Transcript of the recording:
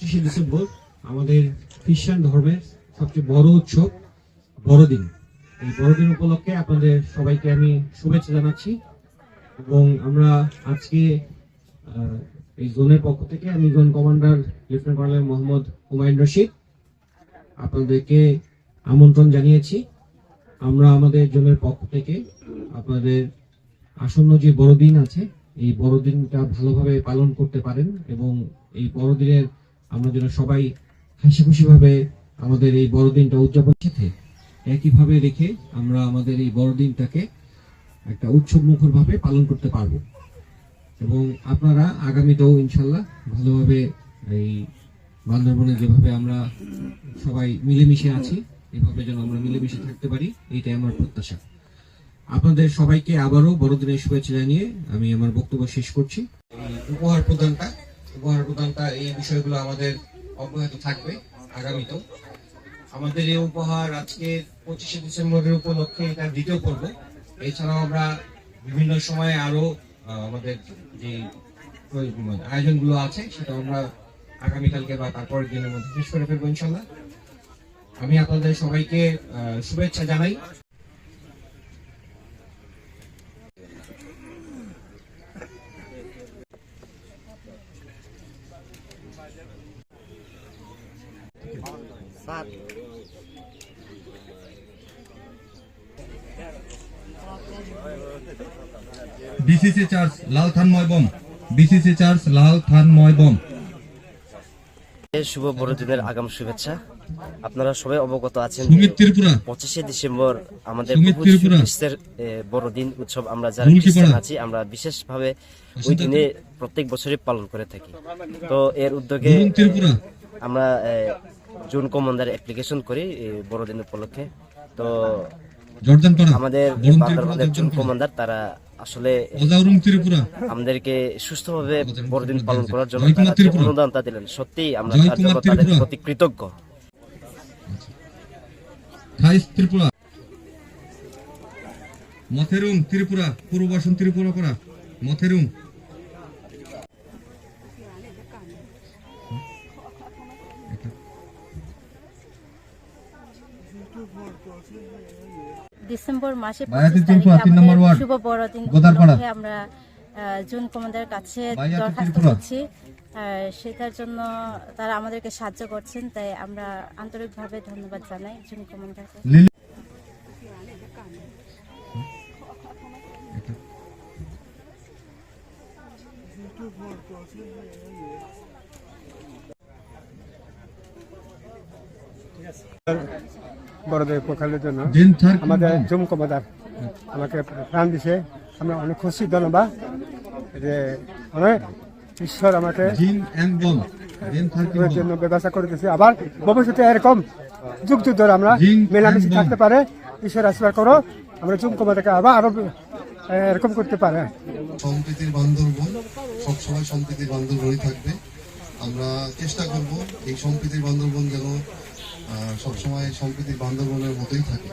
25 December আমাদের খ্রিস্টান ধর্মের সবচেয়ে বড় উৎসব বড়দিন। এই বড়দিন উপলক্ষে আপনাদের সবাইকে আমি শুভেচ্ছা জানাচ্ছি এবং আমরা আজকে এই জোনের পক্ষ থেকে আমি zone commander lieutenant colonel Mohammad Humayun Rashid আপনাদেরকে আমন্ত্রণ জানিয়েছি। আমরা আমাদের জোনের পক্ষ থেকে আপনাদের আসন্ন যে বড়দিন আছে এই বড়দিনটা ভালোভাবে পালন করতে পারেন এবং এই বড়দিনের আমরা যেন সবাই হাসি খুশি ভাবে আমাদের এই বড়দিনটা উদযাপন সাথে একইভাবে রেখে আমরা আমাদের এই বড়দিনটাকে একটা উৎসব মুখর ভাবে পালন করতে পারবো এবং আপনারা আগামীতেও ইনশাল্লাহ ভালোভাবে এই বান্দরবনে যেভাবে আমরা সবাই মিলেমিশে আছি এভাবে যেন আমরা মিলেমিশে থাকতে পারি, এইটাই আমার প্রত্যাশা। আপনাদের সবাইকে আবারও বড়দিনের শুভেচ্ছা জানিয়ে আমি আমার বক্তব্য শেষ করছি। উপহার প্রদানটা এই বিষয়গুলো আমাদের অব্যাহত থাকবে আগামীতেও। আমাদের এই উপহার আজকে 25শে ডিসেম্বরের উপলক্ষে এটা দ্বিতীয় পর্ব। এছাড়াও আমরা বিভিন্ন সময়ে আরো আমাদের যে আয়োজনগুলো আছে সেটা আমরা আগামীকালকে বা তারপরের দিনের মধ্যে শেষ করে ফেলবো ইনশাল্লাহ। আমি আপনাদের সবাইকে শুভেচ্ছা জানাই। বিসিসি চার্জ লাল থানময় বম, বিসিসি চার্জ লাল থানময় বম। শুভ বড়দিনের আগাম শুভেচ্ছা। আপনারা সবাই অবগত আছেন 25শে ডিসেম্বর আমাদের খ্রিস্টের বড়দিন উৎসব। আমরা যারা খ্রিস্টান আছি আমরা বিশেষভাবে ওই দিনে প্রত্যেক বছরই পালন করে থাকি। তো এর উদ্যোগে আমরা জোন কমান্ডার অ্যাপ্লিকেশন করি বড়দিন উপলক্ষে। তো আমাদের জোন কমান্ডার তারা আসলে আমাদেরকে সুস্থভাবে বড়দিন পালন করার জন্য অনুদানটা দিলেন। সত্যি আমরা তার জন্য তাদের প্রতি কৃতজ্ঞ। মথেরুং ত্রিপুরা, পূর্ববাসন ত্রিপুরা করা মথেরুং। ডিসেম্বর মাসে শুভ বড়দিন আমরা জোন কমান্ডারের কাছে দরখাস্ত করছি, সেটার জন্য তারা আমাদেরকে সাহায্য করছেন, তাই আমরা আন্তরিকভাবে ধন্যবাদ জানাই জোন কমান্ডারকে। বড়দের উপকারের জন্য আমাদের জোন কমান্ডার আমাকে প্রাণ দিছে, আমরা অনেক খুশি, ধন্যবাদ যে অনেক ঈশ্বর আমাকে জন্য ব্যবস্থা করে দিয়েছে। আবার ভবিষ্যতে এরকম যুগ যুগ ধরে আমরা মেলামেশি থাকতে পারে, ঈশ্বর আশীর্বাদ করো, আমরা জোন কমান্ডারকে আবার আরো এরকম করতে পারে। সম্প্রীতির বান্দরবন সবসময় সম্প্রীতির বান্দরবনই থাকবে। আমরা চেষ্টা করব এই সম্প্রীতির বান্দরবন যেন সবসময় সম্প্রীতির বান্দরবনের মতোই থাকে।